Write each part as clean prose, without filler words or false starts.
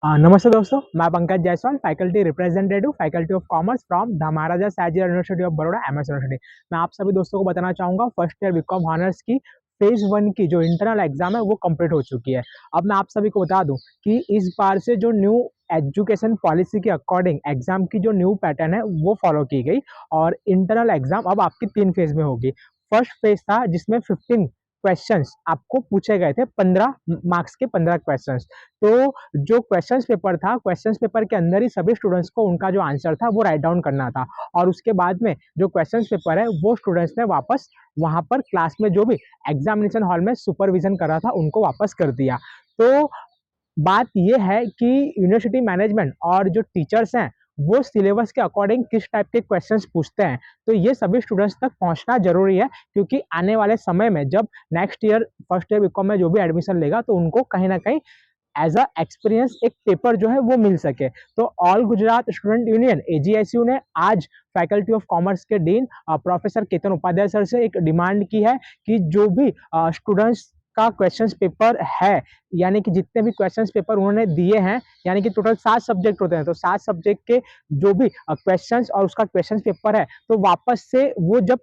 नमस्ते दोस्तों, मैं Pankaj Jaiswal, faculty representative, faculty of commerce from the Maharaja Sayajirao university of Baroda, MS university. मैं आप सभी दोस्तों को बताना चाहूँगा फर्स्ट ईयर बीकॉम ऑनर्स की फेज 1 की जो इंटरनल एग्जाम है वो कंप्लीट हो चुकी है। अब मैं आप सभी को बता दूं कि इस बार से जो न्यू एजुकेशन पॉलिसी के अकॉर्डिंग एग्जाम की जो न्यू पैटर्न है वो फॉलो की गई और इंटरनल एग्जाम अब आपकी 3 फेज में होगी। फर्स्ट फेज था जिसमें 15 क्वेश्चंस आपको पूछे गए थे, 15 मार्क्स के 15 क्वेश्चंस। तो जो क्वेश्चंस पेपर था, क्वेश्चंस पेपर के अंदर ही सभी स्टूडेंट्स को उनका जो आंसर था वो राइट डाउन करना था और उसके बाद में जो क्वेश्चंस पेपर है वो स्टूडेंट्स ने वापस वहां पर क्लास में जो भी एग्जामिनेशन हॉल में सुपरविजन कर रहा था उनको वापस कर दिया। तो बात यह है कि यूनिवर्सिटी मैनेजमेंट और जो टीचर्स हैं वो सिलेबस के अकॉर्डिंग किस टाइप के क्वेश्चंस पूछते हैं, तो ये सभी स्टूडेंट्स तक पहुंचना जरूरी है, क्योंकि आने वाले समय में जब next year first year BCom में जो भी एडमिशन लेगा तो उनको कहीं ना कहीं एज अ एक्सपीरियंस एक पेपर जो है वो मिल सके। तो all Gujarat student union AGSU ने आज फैकल्टी ऑफ कॉमर्स के dean professor Ketan Upadhyay sir से एक डिमांड की है कि जो भी स्टूडेंट्स का क्वेश्चंस पेपर है, यानी कि जितने भी क्वेश्चंस पेपर उन्होंने दिए हैं, यानी कि टोटल 7 सब्जेक्ट होते हैं, तो 7 सब्जेक्ट के जो भी क्वेश्चंस और उसका क्वेश्चंस पेपर है, तो वापस से वो जब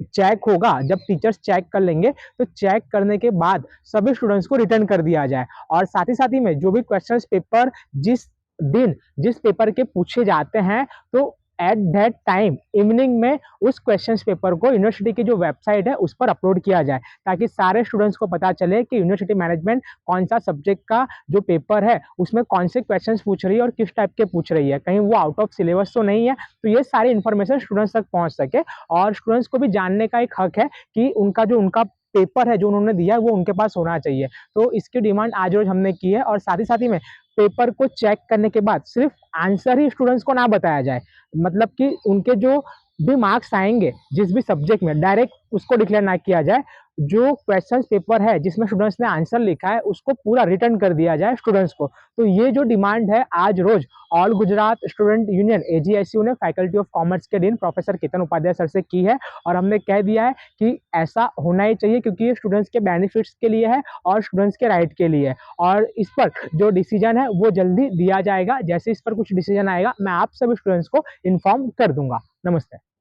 चेक होगा, जब टीचर्स चेक कर लेंगे तो चेक करने के बाद सभी स्टूडेंट्स को रिटर्न कर दिया जाए। और साथ ही में जो भी क्वेश्चंस पेपर जिस दिन जिस पेपर के पूछे जाते हैं, तो एट दैट टाइम इवनिंग में उस क्वेश्चन पेपर को यूनिवर्सिटी की जो वेबसाइट है उस पर अपलोड किया जाए, ताकि सारे स्टूडेंट्स को पता चले कि यूनिवर्सिटी मैनेजमेंट कौन सा सब्जेक्ट का जो पेपर है उसमें कौन से क्वेश्चन पूछ रही है और किस टाइप के पूछ रही है, कहीं वो आउट ऑफ सिलेबस तो नहीं है। तो ये सारी इन्फॉर्मेशन स्टूडेंट्स तक पहुंच सके और स्टूडेंट्स को भी जानने का एक हक है कि उनका पेपर है जो उन्होंने दिया है वो उनके पास होना चाहिए। तो इसकी डिमांड आज रोज हमने की है और साथ ही में पेपर को चेक करने के बाद सिर्फ आंसर ही स्टूडेंट्स को ना बताया जाए, मतलब कि उनके जो भी मार्क्स आएंगे जिस भी सब्जेक्ट में डायरेक्ट उसको डिक्लेयर ना किया जाए। जो क्वेश्चन पेपर है जिसमें स्टूडेंट्स ने आंसर लिखा है उसको पूरा रिटर्न कर दिया जाए स्टूडेंट्स को। तो ये जो डिमांड है आज रोज all Gujarat student union AGSU ने फैकल्टी ऑफ कॉमर्स के dean professor Ketan Upadhyay sir से की है और हमने कह दिया है कि ऐसा होना ही चाहिए, क्योंकि ये स्टूडेंट्स के बेनिफिट्स के लिए है और स्टूडेंट्स के राइट के लिए। और इस पर जो डिसीजन है वो जल्दी दिया जाएगा। जैसे इस पर कुछ डिसीजन आएगा मैं आप सभी स्टूडेंट्स को इन्फॉर्म कर दूंगा। नमस्ते।